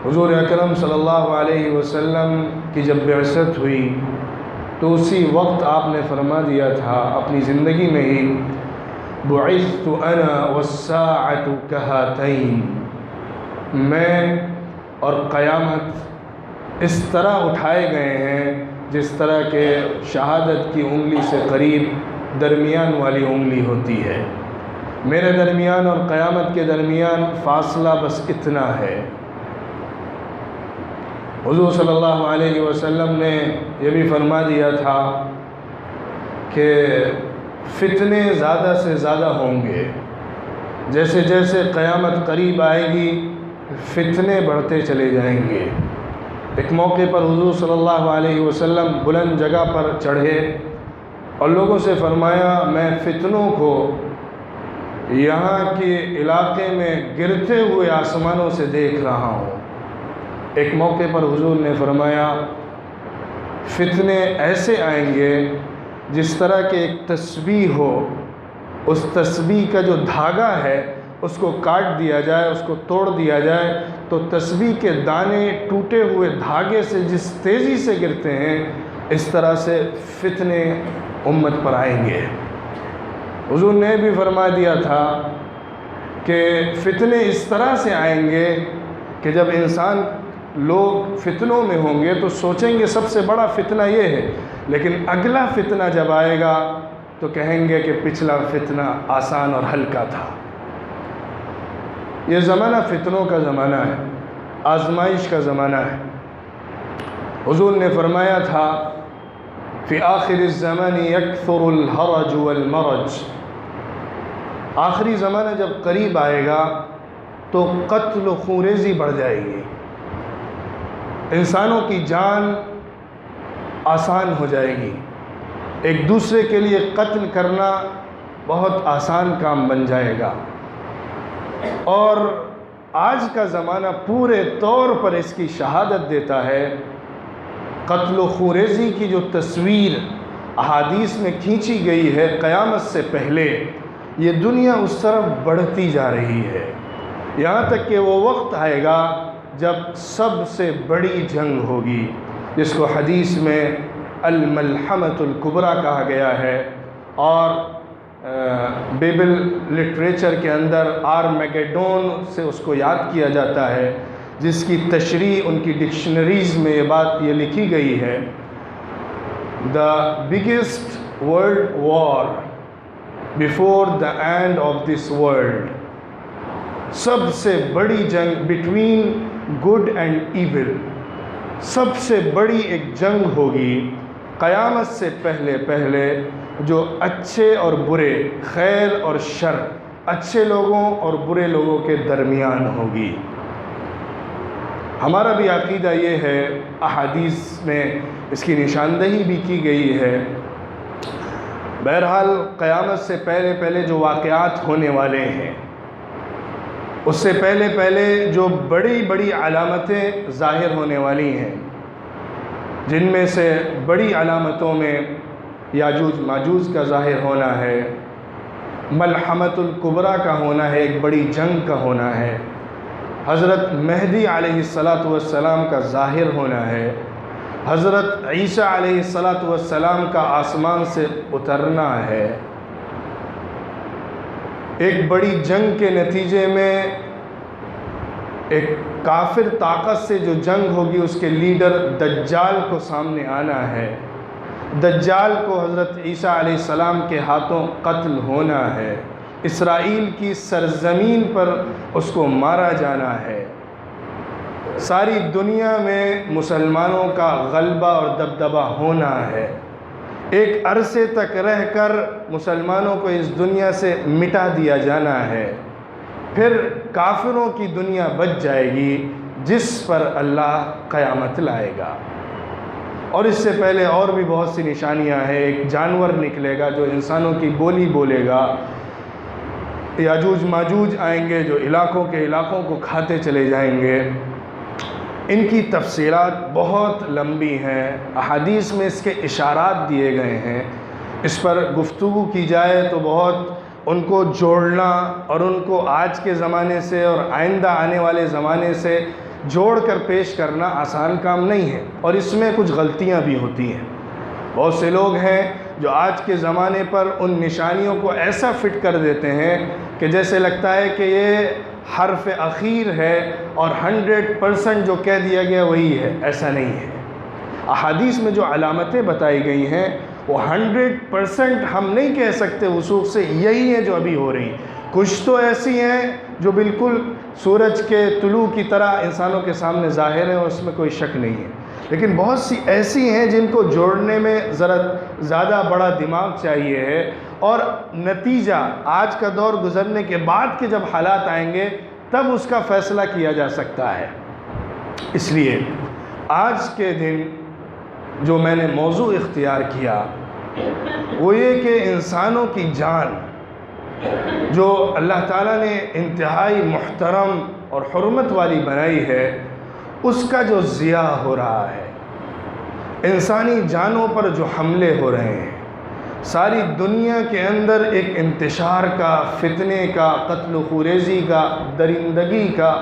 حضور اکرم صلی اللہ علیہ وسلم کی جب بعثت ہوئی تو اسی وقت آپ نے فرما دیا تھا اپنی زندگی میں ہی، بعثت انا والساعۃ کہاتین، میں اور قیامت اس طرح اٹھائے گئے ہیں جس طرح کہ شہادت کی انگلی سے قریب درمیان والی انگلی ہوتی ہے۔ میرے درمیان اور قیامت کے درمیان فاصلہ بس اتنا ہے۔ حضور صلی اللہ علیہ وسلم نے یہ بھی فرما دیا تھا کہ فتنے زیادہ سے زیادہ ہوں گے، جیسے جیسے قیامت قریب آئے گی فتنے بڑھتے چلے جائیں گے۔ ایک موقع پر حضور صلی اللہ علیہ وسلم بلند جگہ پر چڑھے اور لوگوں سے فرمایا، میں فتنوں کو یہاں کے علاقے میں گرتے ہوئے آسمانوں سے دیکھ رہا ہوں۔ ایک موقع پر حضور نے فرمایا، فتنے ایسے آئیں گے جس طرح کہ ایک تسبیح ہو، اس تسبیح کا جو دھاگا ہے اس کو کاٹ دیا جائے، اس کو توڑ دیا جائے تو تسبیح کے دانے ٹوٹے ہوئے دھاگے سے جس تیزی سے گرتے ہیں اس طرح سے فتنے امت پر آئیں گے۔ حضور نے بھی فرما دیا تھا کہ فتنے اس طرح سے آئیں گے کہ جب انسان لوگ فتنوں میں ہوں گے تو سوچیں گے سب سے بڑا فتنہ یہ ہے، لیکن اگلا فتنہ جب آئے گا تو کہیں گے کہ پچھلا فتنہ آسان اور ہلکا تھا۔ یہ زمانہ فتنوں کا زمانہ ہے، آزمائش کا زمانہ ہے۔ حضور نے فرمایا تھا، فی آخر الزمان یکثر الحرج والمرج، آخری زمانہ جب قریب آئے گا تو قتل و خونریزی بڑھ جائے گی، انسانوں کی جان آسان ہو جائے گی، ایک دوسرے کے لیے قتل کرنا بہت آسان کام بن جائے گا۔ اور آج کا زمانہ پورے طور پر اس کی شہادت دیتا ہے۔ قتل و خونریزی کی جو تصویر احادیث میں کھینچی گئی ہے قیامت سے پہلے، یہ دنیا اس طرف بڑھتی جا رہی ہے، یہاں تک کہ وہ وقت آئے گا جب سب سے بڑی جنگ ہوگی، جس کو حدیث میں الملحمۃ الکبریٰ کہا گیا ہے، اور بیبل لٹریچر کے اندر آرمیگیڈون سے اس کو یاد کیا جاتا ہے، جس کی تشریح ان کی ڈکشنریز میں یہ بات یہ لکھی گئی ہے، the biggest world war before the end of this world, سب سے بڑی جنگ بٹوین گڈ اینڈ ایول، سب سے بڑی ایک جنگ ہوگی قیامت سے پہلے پہلے، جو اچھے اور برے، خیر اور شر، اچھے لوگوں اور برے لوگوں کے درمیان ہوگی۔ ہمارا بھی عقیدہ یہ ہے، احادیث میں اس کی نشاندہی بھی کی گئی ہے۔ بہرحال قیامت سے پہلے پہلے جو واقعات ہونے والے ہیں، اس سے پہلے پہلے جو بڑی بڑی علامتیں ظاہر ہونے والی ہیں، جن میں سے بڑی علامتوں میں یاجوج ماجوج کا ظاہر ہونا ہے، ملحمۃ الکبریٰ کا ہونا ہے، ایک بڑی جنگ کا ہونا ہے، حضرت مہدی علیہ السلام کا ظاہر ہونا ہے، حضرت عیسیٰ علیہ السلام کا آسمان سے اترنا ہے۔ ایک بڑی جنگ کے نتیجے میں ایک کافر طاقت سے جو جنگ ہوگی، اس کے لیڈر دجال کو سامنے آنا ہے، دجال کو حضرت عیسیٰ علیہ السلام کے ہاتھوں قتل ہونا ہے، اسرائیل کی سرزمین پر اس کو مارا جانا ہے، ساری دنیا میں مسلمانوں کا غلبہ اور دبدبہ ہونا ہے، ایک عرصے تک رہ کر مسلمانوں کو اس دنیا سے مٹا دیا جانا ہے، پھر کافروں کی دنیا بچ جائے گی جس پر اللہ قیامت لائے گا۔ اور اس سے پہلے اور بھی بہت سی نشانیاں ہیں، ایک جانور نکلے گا جو انسانوں کی بولی بولے گا، یاجوج ماجوج آئیں گے جو علاقوں کے علاقوں کو کھاتے چلے جائیں گے۔ ان کی تفصیلات بہت لمبی ہیں، احادیث میں اس کے اشارات دیے گئے ہیں، اس پر گفتگو کی جائے تو بہت ان کو جوڑنا اور ان کو آج کے زمانے سے اور آئندہ آنے والے زمانے سے جوڑ کر پیش کرنا آسان کام نہیں ہے، اور اس میں کچھ غلطیاں بھی ہوتی ہیں۔ بہت سے لوگ ہیں جو آج کے زمانے پر ان نشانیوں کو ایسا فٹ کر دیتے ہیں کہ جیسے لگتا ہے کہ یہ حرف اخیر ہے اور 100% جو کہہ دیا گیا وہی ہے۔ ایسا نہیں ہے۔ احادیث میں جو علامتیں بتائی گئی ہیں وہ 100% ہم نہیں کہہ سکتے وثوق سے یہی ہیں جو ابھی ہو رہی ہیں۔ کچھ تو ایسی ہیں جو بالکل سورج کے طلوع کی طرح انسانوں کے سامنے ظاہر ہیں اور اس میں کوئی شک نہیں ہے، لیکن بہت سی ایسی ہیں جن کو جوڑنے میں ذرا زیادہ بڑا دماغ چاہیے ہے، اور نتیجہ آج کا دور گزرنے کے بعد کے جب حالات آئیں گے تب اس کا فیصلہ کیا جا سکتا ہے۔ اس لیے آج کے دن جو میں نے موضوع اختیار کیا وہ یہ کہ انسانوں کی جان جو اللہ تعالیٰ نے انتہائی محترم اور حرمت والی بنائی ہے، اس کا جو ضیاع ہو رہا ہے، انسانی جانوں پر جو حملے ہو رہے ہیں، ساری دنیا کے اندر ایک انتشار کا، فتنے کا، قتل و خونریزی کا، درندگی کا،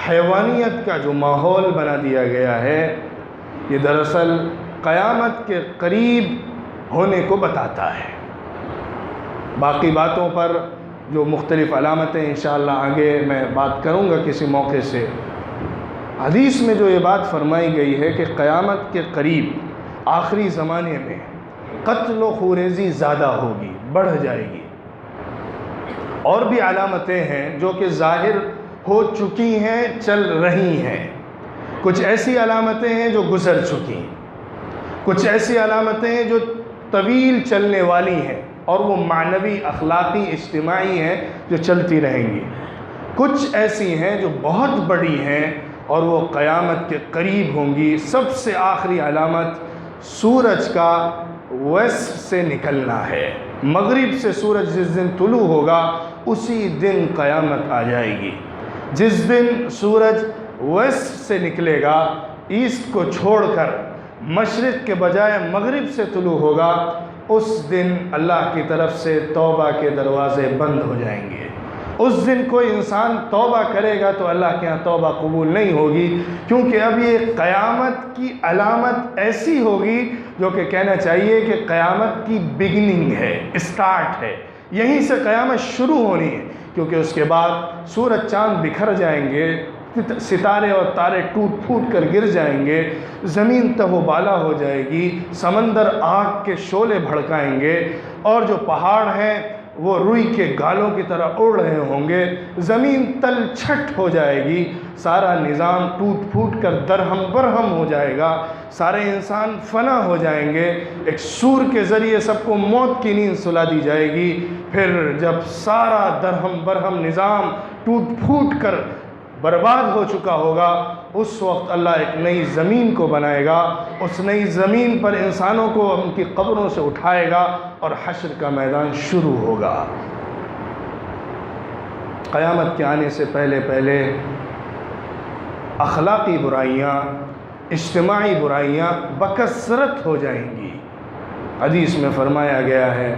حیوانیت کا جو ماحول بنا دیا گیا ہے، یہ دراصل قیامت کے قریب ہونے کو بتاتا ہے۔ باقی باتوں پر جو مختلف علامتیں انشاءاللہ آگے میں بات کروں گا کسی موقع سے۔ حدیث میں جو یہ بات فرمائی گئی ہے کہ قیامت کے قریب آخری زمانے میں قتل و خونریزی زیادہ ہوگی، بڑھ جائے گی۔ اور بھی علامتیں ہیں جو کہ ظاہر ہو چکی ہیں، چل رہی ہیں۔ کچھ ایسی علامتیں ہیں جو گزر چکی ہیں، کچھ ایسی علامتیں ہیں جو طویل چلنے والی ہیں اور وہ معنوی، اخلاقی، اجتماعی ہیں جو چلتی رہیں گی۔ کچھ ایسی ہیں جو بہت بڑی ہیں اور وہ قیامت کے قریب ہوں گی۔ سب سے آخری علامت سورج کا ویسٹ سے نکلنا ہے۔ مغرب سے سورج جس دن طلوع ہوگا اسی دن قیامت آ جائے گی۔ جس دن سورج ویسٹ سے نکلے گا، ایسٹ کو چھوڑ کر مشرق کے بجائے مغرب سے طلوع ہوگا، اس دن اللہ کی طرف سے توبہ کے دروازے بند ہو جائیں گے۔ اس دن کوئی انسان توبہ کرے گا تو اللہ کے ہاں توبہ قبول نہیں ہوگی، کیونکہ اب یہ قیامت کی علامت ایسی ہوگی جو کہ کہنا چاہیے کہ قیامت کی بگننگ ہے، اسٹارٹ ہے، یہیں سے قیامت شروع ہونی ہے، کیونکہ اس کے بعد سورج چاند بکھر جائیں گے، ستارے اور تارے ٹوٹ پھوٹ کر گر جائیں گے، زمین تہ و بالا ہو جائے گی، سمندر آگ کے شعلے بھڑکائیں گے، اور جو پہاڑ ہیں وہ روئی کے گالوں کی طرح اڑ رہے ہوں گے، زمین تل چھٹ ہو جائے گی، سارا نظام ٹوٹ پھوٹ کر درہم برہم ہو جائے گا، سارے انسان فنا ہو جائیں گے، ایک سور کے ذریعے سب کو موت کی نیند سلا دی جائے گی۔ پھر جب سارا درہم برہم نظام ٹوٹ پھوٹ کر برباد ہو چکا ہوگا، اس وقت اللہ ایک نئی زمین کو بنائے گا، اس نئی زمین پر انسانوں کو ان کی قبروں سے اٹھائے گا اور حشر کا میدان شروع ہوگا۔ قیامت کے آنے سے پہلے پہلے اخلاقی برائیاں، اجتماعی برائیاں بکثرت ہو جائیں گی۔ حدیث میں فرمایا گیا ہے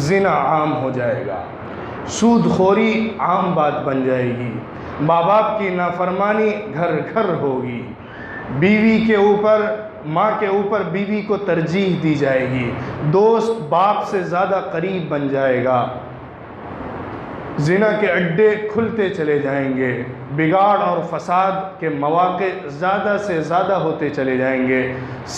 زنا عام ہو جائے گا، سود خوری عام بات بن جائے گی، ماں باپ کی نافرمانی گھر گھر ہوگی، بیوی کے اوپر، ماں کے اوپر بیوی کو ترجیح دی جائے گی، دوست باپ سے زیادہ قریب بن جائے گا، زنا کے اڈے کھلتے چلے جائیں گے، بگاڑ اور فساد کے مواقع زیادہ سے زیادہ ہوتے چلے جائیں گے،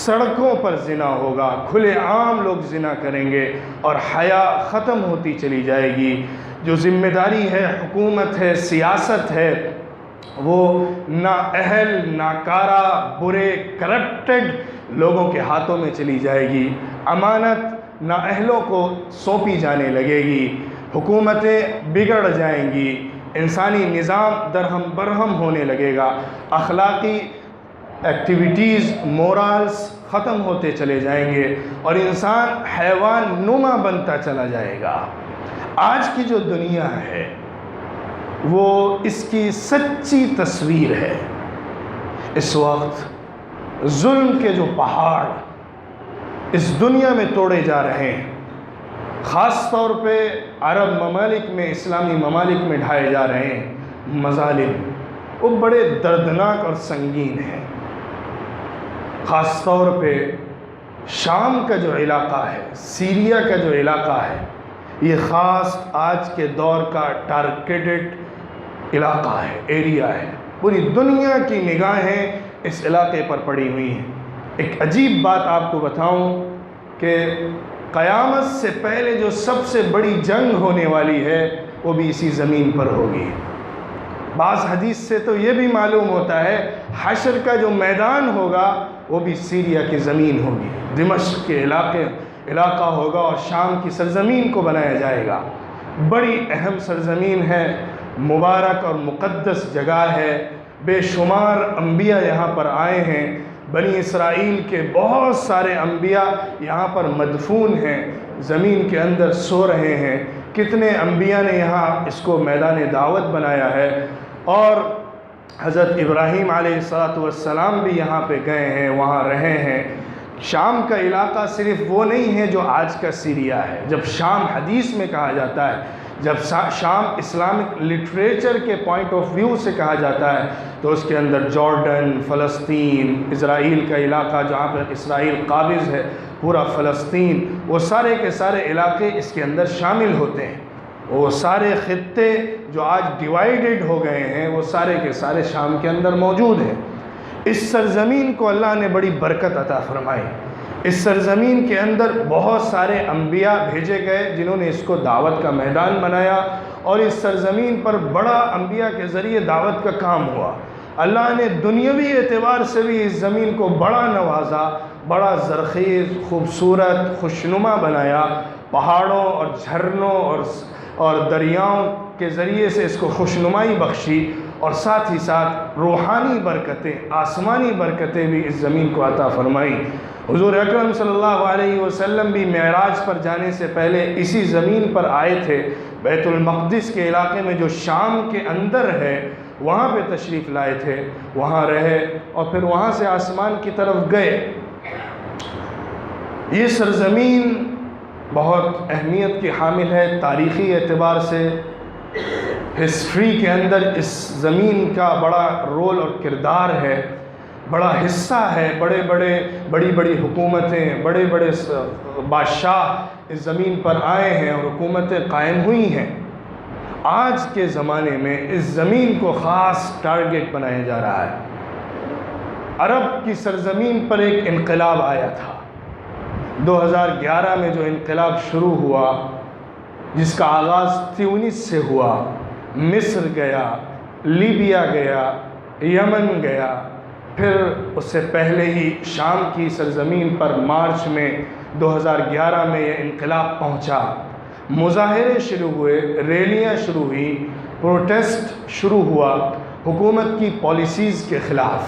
سڑکوں پر زنا ہوگا، کھلے عام لوگ زنا کریں گے، اور حیا ختم ہوتی چلی جائے گی۔ جو ذمہ داری ہے، حکومت ہے، سیاست ہے، وہ نااہل، ناکارہ، برے، کرپٹڈ لوگوں کے ہاتھوں میں چلی جائے گی، امانت نااہلوں کو سونپی جانے لگے گی، حکومتیں بگڑ جائیں گی، انسانی نظام درہم برہم ہونے لگے گا، اخلاقی ایکٹیویٹیز، مورالز ختم ہوتے چلے جائیں گے، اور انسان حیوان نما بنتا چلا جائے گا۔ آج کی جو دنیا ہے وہ اس کی سچی تصویر ہے۔ اس وقت ظلم کے جو پہاڑ اس دنیا میں توڑے جا رہے ہیں، خاص طور پہ عرب ممالک میں، اسلامی ممالک میں ڈھائے جا رہے ہیں، مظالم، وہ بڑے دردناک اور سنگین ہیں۔ خاص طور پہ شام کا جو علاقہ ہے، سیریا کا جو علاقہ ہے، یہ خاص آج کے دور کا ٹارگیٹڈ علاقہ ہے، ایریا ہے۔ پوری دنیا کی نگاہیں اس علاقے پر پڑی ہوئی ہیں۔ ایک عجیب بات آپ کو بتاؤں کہ قیامت سے پہلے جو سب سے بڑی جنگ ہونے والی ہے وہ بھی اسی زمین پر ہوگی۔ بعض حدیث سے تو یہ بھی معلوم ہوتا ہے حشر کا جو میدان ہوگا وہ بھی سیریا کی زمین ہوگی، دمشق کے علاقہ ہوگا اور شام کی سرزمین کو بنایا جائے گا۔ بڑی اہم سرزمین ہے، مبارک اور مقدس جگہ ہے۔ بے شمار انبیاء یہاں پر آئے ہیں، بنی اسرائیل کے بہت سارے انبیاء یہاں پر مدفون ہیں، زمین کے اندر سو رہے ہیں۔ کتنے انبیاء نے یہاں اس کو میدان دعوت بنایا ہے، اور حضرت ابراہیم علیہ السلام بھی یہاں پہ گئے ہیں، وہاں رہے ہیں۔ شام کا علاقہ صرف وہ نہیں ہے جو آج کا سیریا ہے۔ جب شام حدیث میں کہا جاتا ہے، جب شام اسلامک لٹریچر کے پوائنٹ آف ویو سے کہا جاتا ہے، تو اس کے اندر جارڈن، فلسطین، اسرائیل کا علاقہ جہاں پر اسرائیل قابض ہے، پورا فلسطین، وہ سارے کے سارے علاقے اس کے اندر شامل ہوتے ہیں۔ وہ سارے خطے جو آج ڈیوائیڈڈ ہو گئے ہیں وہ سارے کے سارے شام کے اندر موجود ہیں۔ اس سرزمین کو اللہ نے بڑی برکت عطا فرمائی۔ اس سرزمین کے اندر بہت سارے انبیاء بھیجے گئے جنہوں نے اس کو دعوت کا میدان بنایا، اور اس سرزمین پر بڑا انبیاء کے ذریعے دعوت کا کام ہوا۔ اللہ نے دنیاوی اعتبار سے بھی اس زمین کو بڑا نوازا، بڑا زرخیز، خوبصورت، خوشنما بنایا۔ پہاڑوں اور جھرنوں اور دریاؤں کے ذریعے سے اس کو خوشنمائی بخشی، اور ساتھ ہی ساتھ روحانی برکتیں، آسمانی برکتیں بھی اس زمین کو عطا فرمائیں۔ حضور اکرم صلی اللہ علیہ وسلم بھی معراج پر جانے سے پہلے اسی زمین پر آئے تھے، بیت المقدس کے علاقے میں جو شام کے اندر ہے وہاں پہ تشریف لائے تھے، وہاں رہے اور پھر وہاں سے آسمان کی طرف گئے۔ یہ سرزمین بہت اہمیت کی حامل ہے تاریخی اعتبار سے۔ ہسٹری کے اندر اس زمین کا بڑا رول اور کردار ہے، بڑا حصہ ہے۔ بڑی بڑی حکومتیں، بڑے بادشاہ اس زمین پر آئے ہیں اور حکومتیں قائم ہوئی ہیں۔ آج کے زمانے میں اس زمین کو خاص ٹارگٹ بنایا جا رہا ہے۔ عرب کی سرزمین پر ایک انقلاب آیا تھا 2011 میں، جو انقلاب شروع ہوا، جس کا آغاز تیونس سے ہوا، مصر گیا، لیبیا گیا، یمن گیا، پھر اس سے پہلے ہی شام کی سرزمین پر مارچ میں 2011 میں یہ انقلاب پہنچا۔ مظاہرے شروع ہوئے، ریلیاں شروع ہوئی، پروٹیسٹ شروع ہوا حکومت کی پالیسیز کے خلاف۔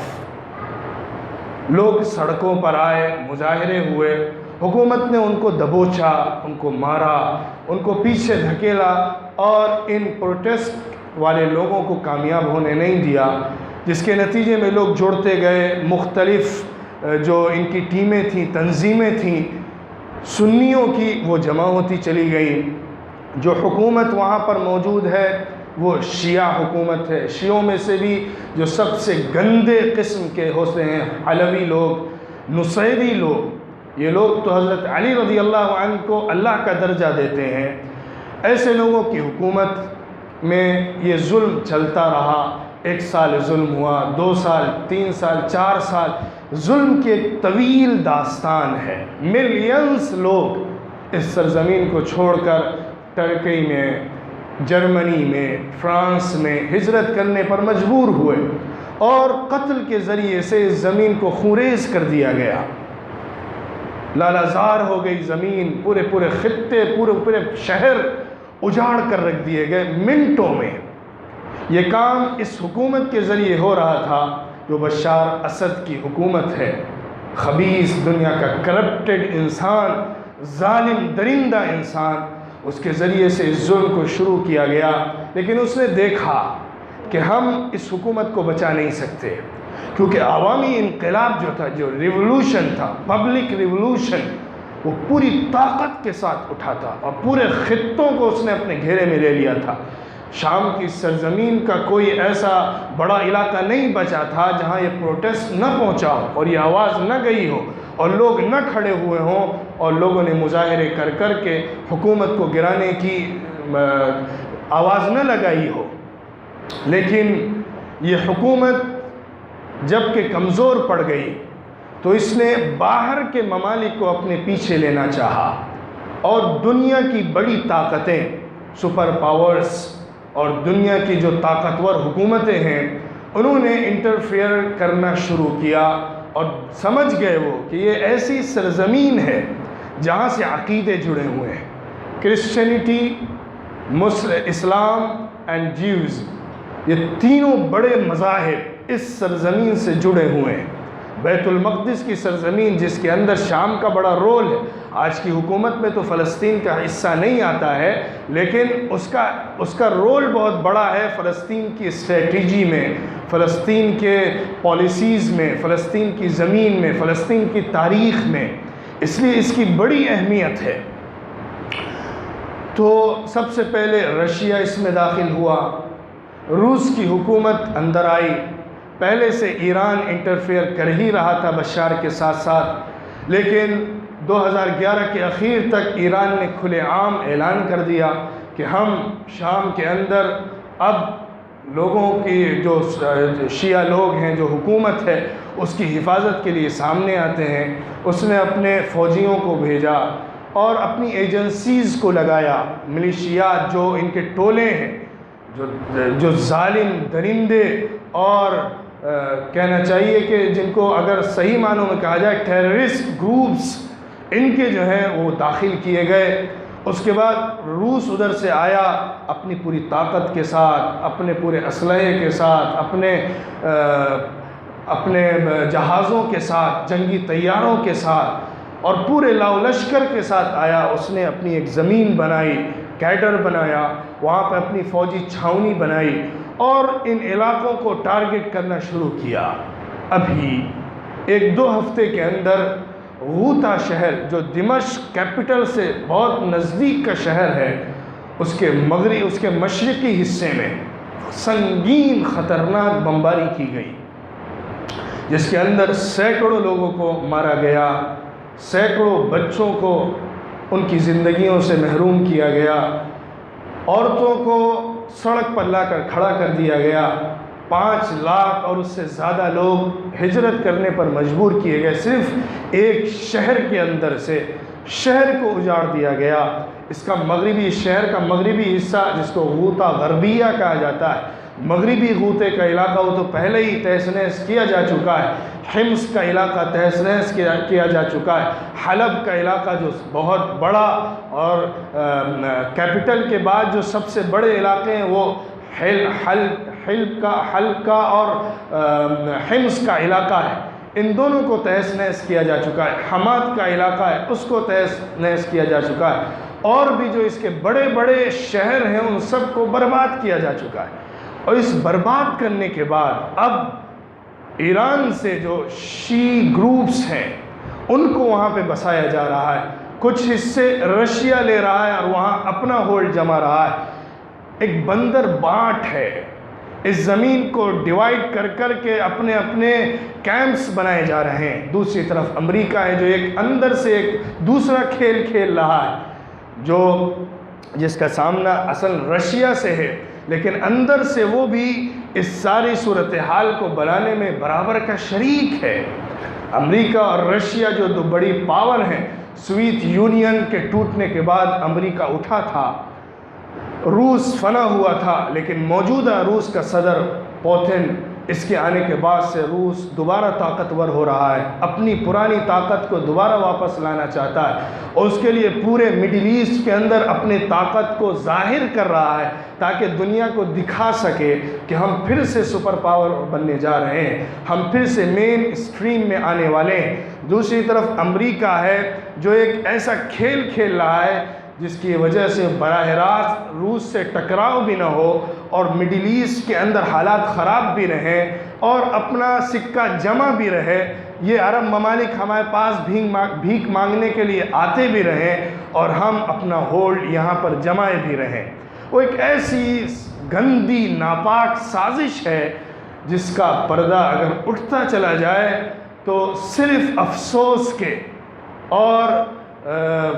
لوگ سڑکوں پر آئے، مظاہرے ہوئے، حکومت نے ان کو دبوچا، ان کو مارا، ان کو پیچھے دھکیلا، اور ان پروٹیسٹ والے لوگوں کو کامیاب ہونے نہیں دیا، جس کے نتیجے میں لوگ جڑتے گئے۔ مختلف جو ان کی ٹیمیں تھیں، تنظیمیں تھیں سنیوں کی، وہ جمع ہوتی چلی گئیں۔ جو حکومت وہاں پر موجود ہے وہ شیعہ حکومت ہے۔ شیعوں میں سے بھی جو سب سے گندے قسم کے ہوتے ہیں علوی لوگ، نصیری لوگ، یہ لوگ تو حضرت علی رضی اللہ عنہ کو اللہ کا درجہ دیتے ہیں۔ ایسے لوگوں کی حکومت میں یہ ظلم چلتا رہا۔ 1 سال ظلم ہوا، 2 سال، 3 سال، 4 سال، ظلم کی ایک طویل داستان ہے۔ ملینز لوگ اس سرزمین کو چھوڑ کر ترکی میں، جرمنی میں، فرانس میں ہجرت کرنے پر مجبور ہوئے، اور قتل کے ذریعے سے اس زمین کو خونریز کر دیا گیا۔ لالہزار ہو گئی زمین، پورے خطے، پورے شہر اجاڑ کر رکھ دیے گئے منٹوں میں۔ یہ کام اس حکومت کے ذریعے ہو رہا تھا جو بشار اسد کی حکومت ہے۔ خبیث، دنیا کا کرپٹڈ انسان، ظالم درندہ انسان، اس کے ذریعے سے اس ظلم کو شروع کیا گیا۔ لیکن اس نے دیکھا کہ ہم اس حکومت کو بچا نہیں سکتے، کیونکہ عوامی انقلاب جو تھا، جو ریولوشن تھا، پبلک ریولوشن، وہ پوری طاقت کے ساتھ اٹھا تھا اور پورے خطوں کو اس نے اپنے گھیرے میں لے لیا تھا۔ شام کی سرزمین کا کوئی ایسا بڑا علاقہ نہیں بچا تھا جہاں یہ پروٹیسٹ نہ پہنچا ہو اور یہ آواز نہ گئی ہو اور لوگ نہ کھڑے ہوئے ہوں اور لوگوں نے مظاہرے کر کر کے حکومت کو گرانے کی آواز نہ لگائی ہو۔ لیکن یہ حکومت جب کہ کمزور پڑ گئی تو اس نے باہر کے ممالک کو اپنے پیچھے لینا چاہا اور دنیا کی بڑی طاقتیں، سپر پاورز اور دنیا کی جو طاقتور حکومتیں ہیں انہوں نے انٹرفیئر کرنا شروع کیا اور سمجھ گئے وہ کہ یہ ایسی سرزمین ہے جہاں سے عقیدے جڑے ہوئے ہیں، کرسچینٹی، اسلام اینڈ جیوز، یہ تینوں بڑے مذاہب اس سرزمین سے جڑے ہوئے ہیں۔ بیت المقدس کی سرزمین جس کے اندر شام کا بڑا رول ہے، آج کی حکومت میں تو فلسطین کا حصہ نہیں آتا ہے، لیکن اس کا رول بہت بڑا ہے فلسطین کی اسٹریٹجی میں، فلسطین کے پالیسیز میں، فلسطین کی زمین میں، فلسطین کی تاریخ میں، اس لیے اس کی بڑی اہمیت ہے۔ تو سب سے پہلے رشیا اس میں داخل ہوا، روس کی حکومت اندر آئی، پہلے سے ایران انٹرفیئر کر ہی رہا تھا بشار کے ساتھ ساتھ، لیکن 2011 کے اخیر تک ایران نے کھلے عام اعلان کر دیا کہ ہم شام کے اندر اب لوگوں کی جو شیعہ لوگ ہیں، جو حکومت ہے اس کی حفاظت کے لیے سامنے آتے ہیں۔ اس نے اپنے فوجیوں کو بھیجا اور اپنی ایجنسیز کو لگایا، ملیشیات جو ان کے ٹولے ہیں، جو ظالم درندے اور کہنا چاہیے کہ جن کو اگر صحیح معنوں میں کہا جائے ٹیررسٹ گروپس، ان کے جو ہیں وہ داخل کیے گئے۔ اس کے بعد روس ادھر سے آیا اپنی پوری طاقت کے ساتھ، اپنے پورے اسلحے کے ساتھ، اپنے جہازوں کے ساتھ، جنگی طیاروں کے ساتھ اور پورے لاؤ لشکر کے ساتھ آیا۔ اس نے اپنی ایک زمین بنائی، کیڈر بنایا، وہاں پہ اپنی فوجی چھاؤنی بنائی اور ان علاقوں کو ٹارگٹ کرنا شروع کیا۔ ابھی 1-2 ہفتے کے اندر غوطہ شہر جو دمشق کیپٹل سے بہت نزدیک کا شہر ہے، اس کے مشرقی حصے میں سنگین خطرناک بمباری کی گئی، جس کے اندر سینکڑوں لوگوں کو مارا گیا، سینکڑوں بچوں کو ان کی زندگیوں سے محروم کیا گیا، عورتوں کو سڑک پر لا کر کھڑا کر دیا گیا، 5 لاکھ اور اس سے زیادہ لوگ ہجرت کرنے پر مجبور کیے گئے، صرف ایک شہر کے اندر سے شہر کو اجاڑ دیا گیا۔ اس کا شہر کا مغربی حصہ جس کو غوطہ غربیہ کہا جاتا ہے، مغربی غوطے کا علاقہ وہ تو پہلے ہی تہس نہس کیا جا چکا ہے، حمص کا علاقہ تہس نہس کیا جا چکا ہے، حلب کا علاقہ جو بہت بڑا اور کیپٹل کے بعد جو سب سے بڑے علاقے ہیں وہ حلب کا اور حمص کا علاقہ ہے، ان دونوں کو تہس نہس کیا جا چکا ہے۔ حماد کا علاقہ ہے، اس کو تہس نہس کیا جا چکا ہے، اور بھی جو اس کے بڑے بڑے شہر ہیں ان سب کو برباد کیا جا چکا ہے۔ اور اس برباد کرنے کے بعد اب ایران سے جو شیعہ گروپس ہیں ان کو وہاں پہ بسایا جا رہا ہے، کچھ حصے رشیا لے رہا ہے اور وہاں اپنا ہولڈ جما رہا ہے۔ ایک بندر بانٹ ہے، اس زمین کو ڈیوائیڈ کر کر کے اپنے کیمپس بنائے جا رہے ہیں۔ دوسری طرف امریکہ ہے جو ایک اندر سے ایک دوسرا کھیل کھیل رہا ہے، جس کا سامنا اصل رشیا سے ہے، لیکن اندر سے وہ بھی اس ساری صورتحال کو بنانے میں برابر کا شریک ہے۔ امریکہ اور رشیا جو دو بڑی پاور ہیں، سوویت یونین کے ٹوٹنے کے بعد امریکہ اٹھا تھا، روس فنا ہوا تھا، لیکن موجودہ روس کا صدر پوتن، اس کے آنے کے بعد سے روس دوبارہ طاقتور ہو رہا ہے، اپنی پرانی طاقت کو دوبارہ واپس لانا چاہتا ہے اور اس کے لیے پورے مڈل ایسٹ کے اندر اپنی طاقت کو ظاہر کر رہا ہے تاکہ دنیا کو دکھا سکے کہ ہم پھر سے سپر پاور بننے جا رہے ہیں، ہم پھر سے مین اسٹریم میں آنے والے ہیں۔ دوسری طرف امریکہ ہے جو ایک ایسا کھیل کھیل رہا ہے جس کی وجہ سے براہ راست روس سے ٹکراؤ بھی نہ ہو اور مڈل ایسٹ کے اندر حالات خراب بھی رہیں اور اپنا سکہ جمع بھی رہے، یہ عرب ممالک ہمارے پاس بھیک مانگنے کے لیے آتے بھی رہیں اور ہم اپنا ہولڈ یہاں پر جمائے بھی رہیں۔ وہ ایک ایسی گندی ناپاک سازش ہے جس کا پردہ اگر اٹھتا چلا جائے تو صرف افسوس کے اور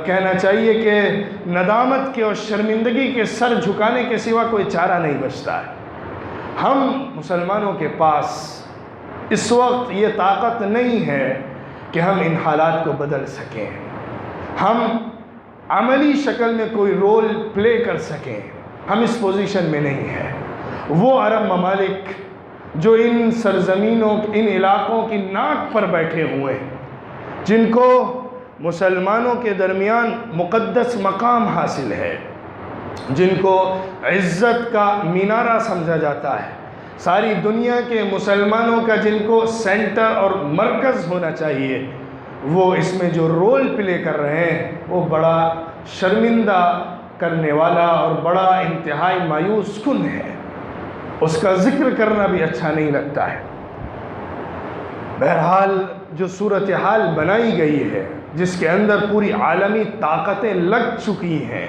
کہنا چاہیے کہ ندامت کے اور شرمندگی کے سر جھکانے کے سوا کوئی چارہ نہیں بچتا ہے۔ ہم مسلمانوں کے پاس اس وقت یہ طاقت نہیں ہے کہ ہم ان حالات کو بدل سکیں، ہم عملی شکل میں کوئی رول پلے کر سکیں، ہم اس پوزیشن میں نہیں ہیں۔ وہ عرب ممالک جو ان سرزمینوں، ان علاقوں کی ناک پر بیٹھے ہوئے ہیں، جن کو مسلمانوں کے درمیان مقدس مقام حاصل ہے، جن کو عزت کا مینارہ سمجھا جاتا ہے، ساری دنیا کے مسلمانوں کا جن کو سینٹر اور مرکز ہونا چاہیے، وہ اس میں جو رول پلے کر رہے ہیں وہ بڑا شرمندہ کرنے والا اور بڑا انتہائی مایوس کن ہے۔ اس کا ذکر کرنا بھی اچھا نہیں لگتا ہے۔ بہرحال جو صورتحال بنائی گئی ہے، جس کے اندر پوری عالمی طاقتیں لگ چکی ہیں،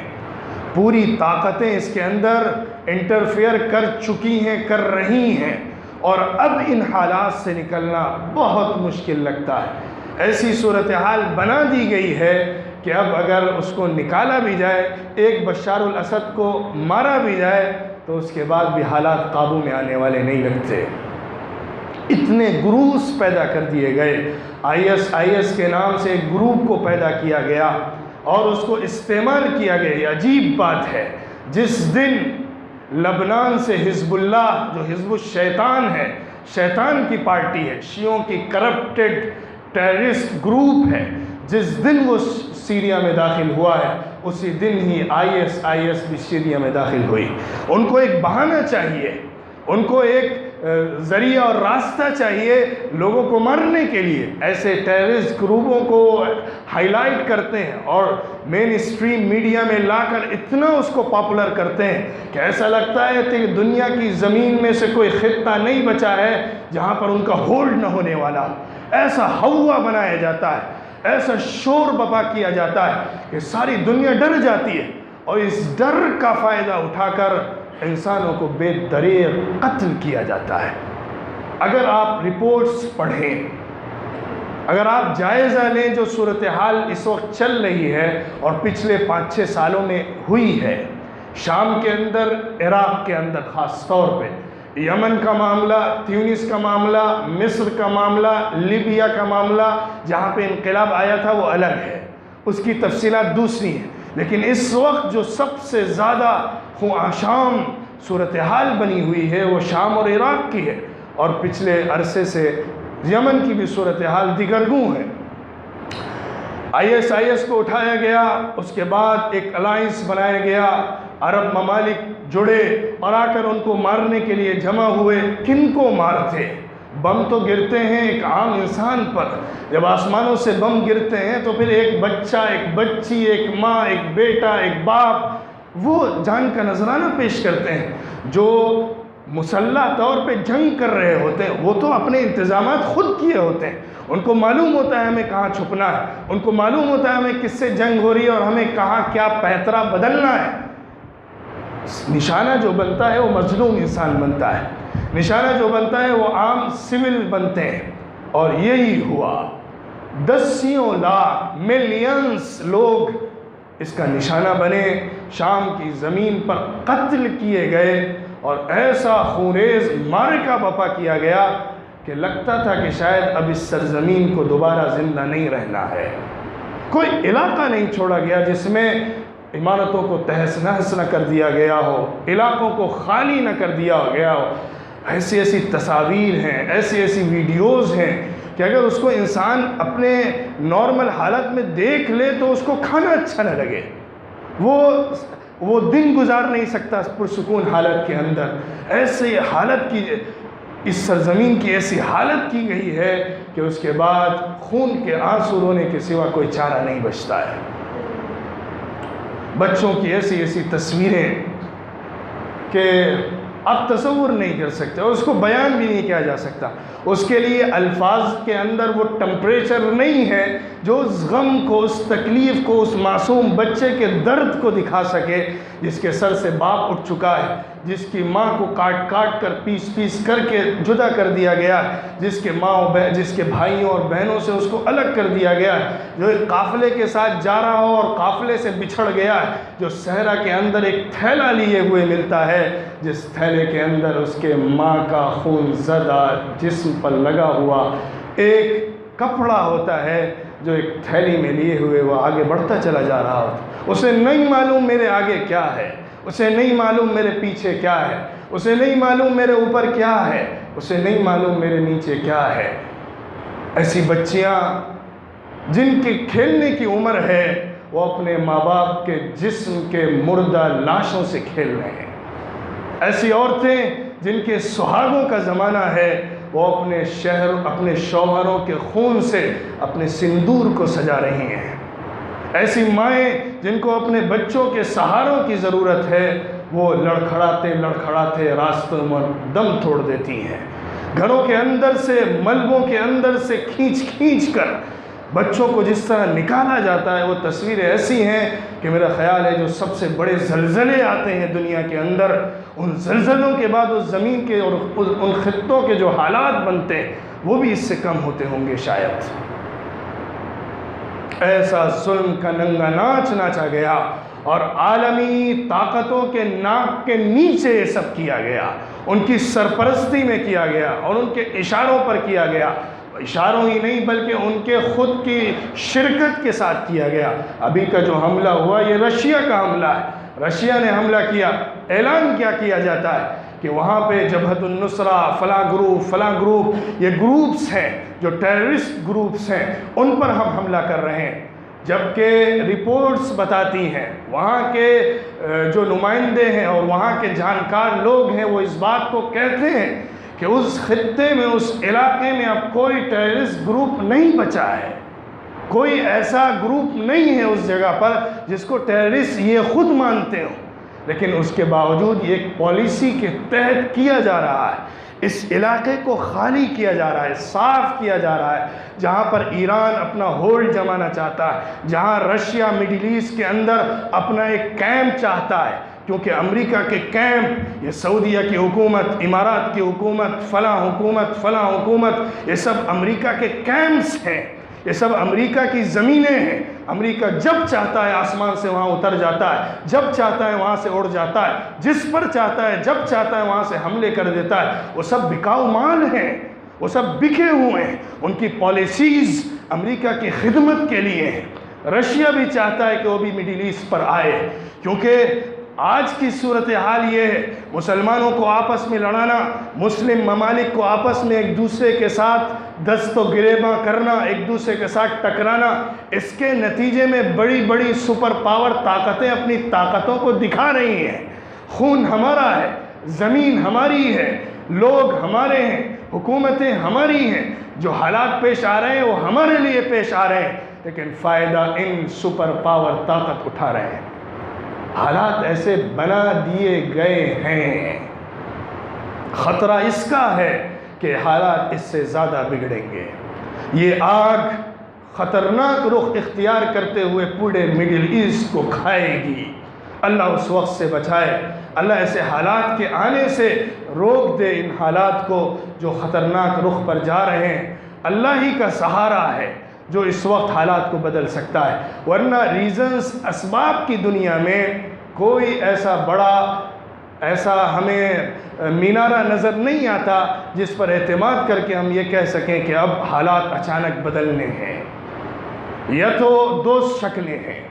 پوری طاقتیں اس کے اندر انٹرفیئر کر چکی ہیں، کر رہی ہیں، اور اب ان حالات سے نکلنا بہت مشکل لگتا ہے۔ ایسی صورتحال بنا دی گئی ہے کہ اب اگر اس کو نکالا بھی جائے، ایک بشار الاسد کو مارا بھی جائے، تو اس کے بعد بھی حالات قابو میں آنے والے نہیں لگتے۔ اتنے گروہs پیدا کر دیے گئے، آئی ایس کے نام سے ایک گروپ کو پیدا کیا گیا اور اس کو استعمال کیا گیا۔ یہ عجیب بات ہے، جس دن لبنان سے حزب اللہ، جو حزب الشیطان ہے، شیطان کی پارٹی ہے، شیعوں کی کرپٹڈ ٹیررسٹ گروپ ہے، جس دن وہ سیریا میں داخل ہوا ہے، اسی دن ہی آئی ایس بھی سیریا میں داخل ہوئی۔ ان کو ایک بہانہ چاہیے، ان کو ایک ذریعہ اور راستہ چاہیے لوگوں کو مارنے کے لیے۔ ایسے ٹیررسٹ گروپوں کو ہائی لائٹ کرتے ہیں اور مین اسٹریم میڈیا میں لا کر اتنا اس کو پاپولر کرتے ہیں کہ ایسا لگتا ہے کہ دنیا کی زمین میں سے کوئی خطہ نہیں بچا ہے جہاں پر ان کا ہولڈ نہ ہونے والا۔ ایسا ہوا بنایا جاتا ہے، ایسا شور بپا کیا جاتا ہے کہ ساری دنیا ڈر جاتی ہے، اور اس ڈر کا فائدہ اٹھا کر انسانوں کو بے دریغ قتل کیا جاتا ہے۔ اگر آپ رپورٹس پڑھیں، اگر آپ جائزہ لیں جو صورتحال اس وقت چل رہی ہے اور پچھلے 5-6 سالوں میں ہوئی ہے، شام کے اندر، عراق کے اندر خاص طور پہ، یمن کا معاملہ، تیونس کا معاملہ، مصر کا معاملہ، لیبیا کا معاملہ، جہاں پہ انقلاب آیا تھا وہ الگ ہے، اس کی تفصیلات دوسری ہیں، لیکن اس وقت جو سب سے زیادہ شام صورتحال بنی ہوئی ہے وہ شام اور عراق کی ہے، اور پچھلے عرصے سے یمن کی بھی صورتحال دیگرگوں ہے۔ آئی ایس کو اٹھایا گیا، اس کے بعد ایک الائنس بنایا گیا، عرب ممالک جڑے اور آ کر ان کو مارنے کے لیے جمع ہوئے۔ کن کو مارتے؟ بم تو گرتے ہیں ایک عام انسان پر، جب آسمانوں سے بم گرتے ہیں تو پھر ایک بچہ، ایک بچی، ایک ماں، ایک بیٹا، ایک باپ، وہ جان کا نذرانہ پیش کرتے ہیں۔ جو مسلح طور پہ جنگ کر رہے ہوتے ہیں وہ تو اپنے انتظامات خود کیے ہوتے ہیں، ان کو معلوم ہوتا ہے ہمیں کہاں چھپنا ہے، ان کو معلوم ہوتا ہے ہمیں کس سے جنگ ہو رہی ہے اور ہمیں کہاں کیا پیترا بدلنا ہے۔ نشانہ جو بنتا ہے وہ مظلوم انسان بنتا ہے، نشانہ جو بنتا ہے وہ عام سول بنتے ہیں، اور یہی ہوا۔ 10 لاکھ ملینز لوگ اس کا نشانہ بنے، شام کی زمین پر قتل کیے گئے، اور ایسا خونریز معرکہ بپا کیا گیا کہ لگتا تھا کہ شاید اب اس سرزمین کو دوبارہ زندہ نہیں رہنا ہے۔ کوئی علاقہ نہیں چھوڑا گیا جس میں عمارتوں کو تہس نہس نہ کر دیا گیا ہو، علاقوں کو خالی نہ کر دیا گیا ہو۔ ایسی ایسی تصاویر ہیں، ایسی ایسی ویڈیوز ہیں کہ اگر اس کو انسان اپنے نارمل حالت میں دیکھ لے تو اس کو کھانا اچھا نہ لگے، وہ دن گزار نہیں سکتا پرسکون حالت کے اندر۔ ایسی حالت کی، اس سرزمین کی ایسی حالت کی گئی ہے کہ اس کے بعد خون کے آنسو رونے کے سوا کوئی چارہ نہیں بچتا ہے۔ بچوں کی ایسی ایسی تصویریں کہ آپ تصور نہیں کر سکتے، اور اس کو بیان بھی نہیں کیا جا سکتا۔ اس کے لیے الفاظ کے اندر وہ ٹمپریچر نہیں ہے جو اس غم کو، اس تکلیف کو، اس معصوم بچے کے درد کو دکھا سکے، جس کے سر سے باپ اٹھ چکا ہے، جس کی ماں کو کاٹ کاٹ کر پیس پیس کر کے جدا کر دیا گیا ہے، جس کے بھائیوں اور بہنوں سے اس کو الگ کر دیا گیا ہے، جو ایک قافلے کے ساتھ جا رہا ہو اور قافلے سے بچھڑ گیا ہے، جو صحرا کے اندر ایک تھیلا لیے ہوئے ملتا ہے، جس تھیلے کے اندر اس کے ماں کا خون زدہ جسم پر لگا ہوا ایک کپڑا ہوتا ہے، جو ایک تھیلی میں لیے ہوئے وہ آگے بڑھتا چلا جا رہا ہوتا۔ اسے نہیں معلوم میرے آگے کیا ہے، اسے نہیں معلوم میرے پیچھے کیا ہے، اسے نہیں معلوم میرے اوپر کیا ہے، اسے نہیں معلوم میرے نیچے کیا ہے۔ ایسی بچیاں جن کی کھیلنے کی عمر ہے، وہ اپنے ماں باپ کے جسم کے مردہ لاشوں سے کھیل رہے ہیں۔ ایسی عورتیں جن کے سہاگوں کا زمانہ ہے، وہ اپنے شوہروں کے خون سے اپنے سندور کو سجا رہی ہیں۔ ایسی مائیں جن کو اپنے بچوں کے سہاروں کی ضرورت ہے، وہ لڑکھڑاتے لڑکھڑاتے راستوں میں دم توڑ دیتی ہیں۔ گھروں کے اندر سے، ملبوں کے اندر سے کھینچ کھینچ کر بچوں کو جس طرح نکالا جاتا ہے، وہ تصویریں ایسی ہیں کہ میرا خیال ہے جو سب سے بڑے زلزلے آتے ہیں دنیا کے اندر، ان زلزلوں کے بعد اس زمین کے اور ان خطوں کے جو حالات بنتے ہیں وہ بھی اس سے کم ہوتے ہوں گے شاید۔ ایسا ظلم کا ننگا ناچ ناچا گیا اور عالمی طاقتوں کے ناک کے نیچے یہ سب کیا گیا، ان کی سرپرستی میں کیا گیا اور ان کے اشاروں پر کیا گیا۔ اشاروں ہی نہیں بلکہ ان کے خود کی شرکت کے ساتھ کیا گیا۔ ابھی کا جو حملہ ہوا یہ رشیا کا حملہ ہے، رشیا نے حملہ کیا۔ اعلان کیا کیا جاتا ہے کہ وہاں پہ جبہت النصرہ، فلاں گروپ، یہ گروپس ہیں جو ٹیررسٹ گروپس ہیں، ان پر ہم حملہ کر رہے ہیں، جبکہ رپورٹس بتاتی ہیں، وہاں کے جو نمائندے ہیں اور وہاں کے جانکار لوگ ہیں وہ اس بات کو کہتے ہیں کہ اس خطے میں، اس علاقے میں اب کوئی ٹیررسٹ گروپ نہیں بچا ہے، کوئی ایسا گروپ نہیں ہے اس جگہ پر جس کو ٹیررسٹ یہ خود مانتے ہوں، لیکن اس کے باوجود یہ ایک پالیسی کے تحت کیا جا رہا ہے۔ اس علاقے کو خالی کیا جا رہا ہے، صاف کیا جا رہا ہے، جہاں پر ایران اپنا ہولڈ جمانا چاہتا ہے، جہاں رشیا مڈل ایسٹ کے اندر اپنا ایک کیمپ چاہتا ہے، کیونکہ امریکہ کے کیمپ، یہ سعودیہ کی حکومت، امارات کی حکومت، فلاں حکومت، یہ سب امریکہ کے کیمپس ہیں، یہ سب امریکہ کی زمینیں ہیں۔ امریکہ جب چاہتا ہے آسمان سے وہاں اتر جاتا ہے، جب چاہتا ہے وہاں سے اڑ جاتا ہے، جس پر چاہتا ہے جب چاہتا ہے وہاں سے حملے کر دیتا ہے۔ وہ سب بکاؤ مال ہیں، وہ سب بکے ہوئے ہیں، ان کی پالیسیز امریکہ کی خدمت کے لیے ہیں۔ رشیا بھی چاہتا ہے کہ وہ بھی مڈل ایسٹ پر آئے، کیونکہ آج کی صورتحال یہ ہے، مسلمانوں کو آپس میں لڑانا، مسلم ممالک کو آپس میں ایک دوسرے کے ساتھ دست و گریباں کرنا، ایک دوسرے کے ساتھ ٹکرانا، اس کے نتیجے میں بڑی بڑی سپر پاور طاقتیں اپنی طاقتوں کو دکھا رہی ہیں۔ خون ہمارا ہے، زمین ہماری ہے، لوگ ہمارے ہیں، حکومتیں ہماری ہیں، جو حالات پیش آ رہے ہیں وہ ہمارے لیے پیش آ رہے ہیں، لیکن فائدہ ان سپر پاور طاقت اٹھا رہے ہیں۔ حالات ایسے بنا دیے گئے ہیں، خطرہ اس کا ہے کہ حالات اس سے زیادہ بگڑیں گے۔ یہ آگ خطرناک رخ اختیار کرتے ہوئے پورے مڈل ایسٹ کو کھائے گی۔ اللہ اس وقت سے بچائے، اللہ ایسے حالات کے آنے سے روک دے، ان حالات کو جو خطرناک رخ پر جا رہے ہیں۔ اللہ ہی کا سہارا ہے جو اس وقت حالات کو بدل سکتا ہے، ورنہ ریزنز، اسباب کی دنیا میں کوئی ایسا بڑا، ایسا ہمیں مینارہ نظر نہیں آتا جس پر اعتماد کر کے ہم یہ کہہ سکیں کہ اب حالات اچانک بدلنے ہیں۔ یا تو دو شکلیں ہیں،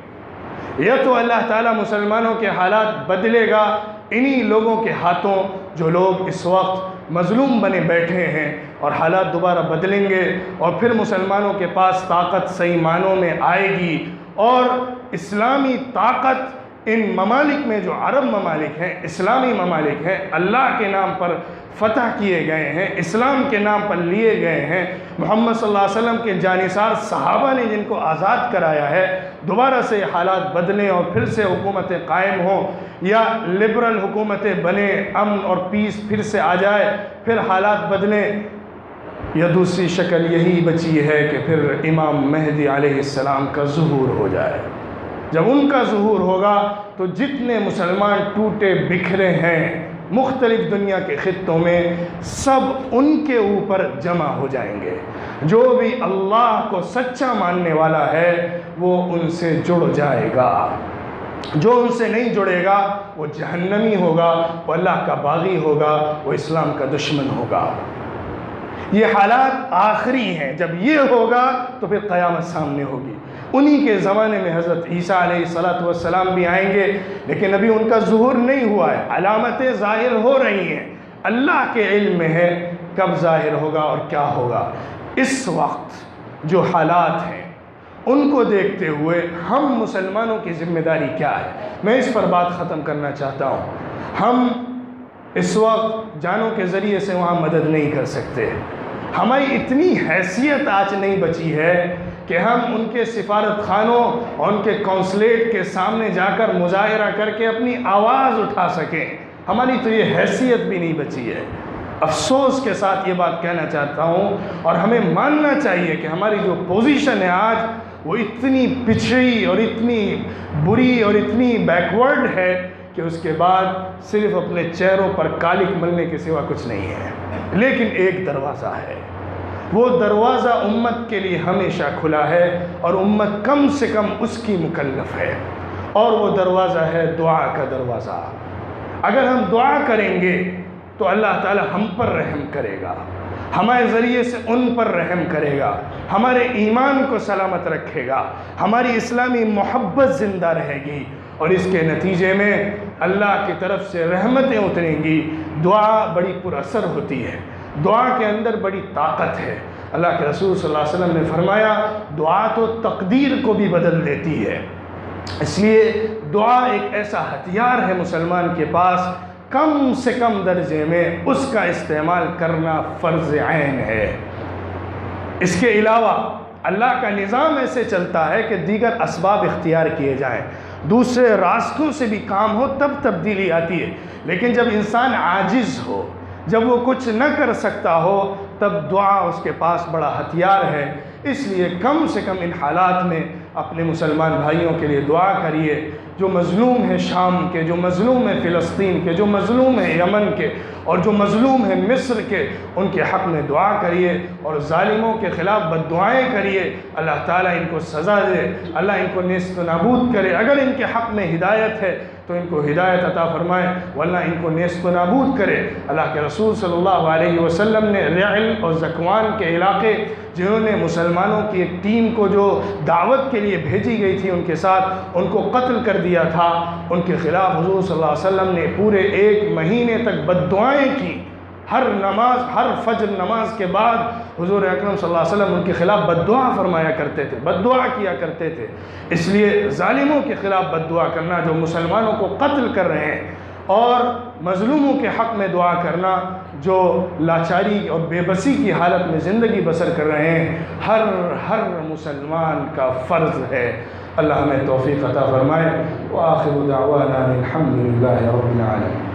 یا تو اللہ تعالیٰ مسلمانوں کے حالات بدلے گا انہی لوگوں کے ہاتھوں جو لوگ اس وقت مظلوم بنے بیٹھے ہیں، اور حالات دوبارہ بدلیں گے اور پھر مسلمانوں کے پاس طاقت صحیح معنوں میں آئے گی، اور اسلامی طاقت ان ممالک میں جو عرب ممالک ہیں، اسلامی ممالک ہیں، اللہ کے نام پر فتح کیے گئے ہیں، اسلام کے نام پر لیے گئے ہیں، محمد صلی اللہ علیہ وسلم کے جانثار صحابہ نے جن کو آزاد کرایا ہے، دوبارہ سے حالات بدلیں اور پھر سے حکومتیں قائم ہوں یا لبرل حکومتیں بنیں، امن اور پیس پھر سے آ جائے، پھر حالات بدلیں، یا دوسری شکل یہی بچی ہے کہ پھر امام مہدی علیہ السلام کا ظہور ہو جائے۔ جب ان کا ظہور ہوگا تو جتنے مسلمان ٹوٹے بکھرے ہیں مختلف دنیا کے خطوں میں، سب ان کے اوپر جمع ہو جائیں گے۔ جو بھی اللہ کو سچا ماننے والا ہے وہ ان سے جڑ جائے گا، جو ان سے نہیں جڑے گا وہ جہنمی ہوگا، وہ اللہ کا باغی ہوگا، وہ اسلام کا دشمن ہوگا۔ یہ حالات آخری ہیں، جب یہ ہوگا تو پھر قیامت سامنے ہوگی۔ انہی کے زمانے میں حضرت عیسیٰ علیہ السلام بھی آئیں گے، لیکن ابھی ان کا ظہور نہیں ہوا ہے، علامتیں ظاہر ہو رہی ہیں، اللہ کے علم میں ہے کب ظاہر ہوگا اور کیا ہوگا۔ اس وقت جو حالات ہیں ان کو دیکھتے ہوئے ہم مسلمانوں کی ذمہ داری کیا ہے، میں اس پر بات ختم کرنا چاہتا ہوں۔ ہم اس وقت جانوں کے ذریعے سے وہاں مدد نہیں کر سکتے، ہماری اتنی حیثیت آج نہیں بچی ہے کہ ہم ان کے سفارت خانوں اور ان کے کونسلیٹ کے سامنے جا کر مظاہرہ کر کے اپنی آواز اٹھا سکیں، ہماری تو یہ حیثیت بھی نہیں بچی ہے۔ افسوس کے ساتھ یہ بات کہنا چاہتا ہوں، اور ہمیں ماننا چاہیے کہ ہماری جو پوزیشن ہے آج وہ اتنی پچھڑی اور اتنی بری اور اتنی بیکورڈ ہے کہ اس کے بعد صرف اپنے چہروں پر کالک ملنے کے سوا کچھ نہیں ہے۔ لیکن ایک دروازہ ہے، وہ دروازہ امت کے لیے ہمیشہ کھلا ہے اور امت کم سے کم اس کی مکلف ہے، اور وہ دروازہ ہے دعا کا دروازہ۔ اگر ہم دعا کریں گے تو اللہ تعالی ہم پر رحم کرے گا، ہمارے ذریعے سے ان پر رحم کرے گا، ہمارے ایمان کو سلامت رکھے گا، ہماری اسلامی محبت زندہ رہے گی، اور اس کے نتیجے میں اللہ کی طرف سے رحمتیں اتریں گی۔ دعا بڑی پر اثر ہوتی ہے، دعا کے اندر بڑی طاقت ہے۔ اللہ کے رسول صلی اللہ علیہ وسلم نے فرمایا دعا تو تقدیر کو بھی بدل دیتی ہے۔ اس لیے دعا ایک ایسا ہتھیار ہے مسلمان کے پاس، کم سے کم درجے میں اس کا استعمال کرنا فرض عین ہے۔ اس کے علاوہ اللہ کا نظام ایسے چلتا ہے کہ دیگر اسباب اختیار کیے جائیں، دوسرے راستوں سے بھی کام ہو تب تبدیلی آتی ہے، لیکن جب انسان عاجز ہو، جب وہ کچھ نہ کر سکتا ہو، تب دعا اس کے پاس بڑا ہتھیار ہے۔ اس لیے کم سے کم ان حالات میں اپنے مسلمان بھائیوں کے لیے دعا کریے، جو مظلوم ہیں شام کے، جو مظلوم ہیں فلسطین کے، جو مظلوم ہیں یمن کے، اور جو مظلوم ہیں مصر کے، ان کے حق میں دعا کریے، اور ظالموں کے خلاف بد دعائیں کریے۔ اللہ تعالیٰ ان کو سزا دے، اللہ ان کو نیست و نابود کرے۔ اگر ان کے حق میں ہدایت ہے تو ان کو ہدایت عطا فرمائے، ورنہ ان کو نیست و نابود کرے۔ اللہ کے رسول صلی اللہ علیہ وسلم نے رعل اور ذکوان کے علاقے، جنہوں نے مسلمانوں کی ایک ٹیم کو جو دعوت کے لیے بھیجی گئی تھی ان کے ساتھ، ان کو قتل کر دیا تھا، ان کے خلاف حضور صلی اللہ علیہ وسلم نے پورے 1 مہینے تک بد دعائیں کی۔ ہر فجر نماز کے بعد حضور اکرم صلی اللہ علیہ وسلم ان کے خلاف بد دعا فرمایا کرتے تھے، بد دعا کیا کرتے تھے۔ اس لیے ظالموں کے خلاف بد دعا کرنا، جو مسلمانوں کو قتل کر رہے ہیں، اور مظلوموں کے حق میں دعا کرنا، جو لاچاری اور بے بسی کی حالت میں زندگی بسر کر رہے ہیں، ہر مسلمان کا فرض ہے۔ اللہ ہمیں توفیق عطا فرمائے۔ وآخر دعوانا الحمد للہ رب العالمین۔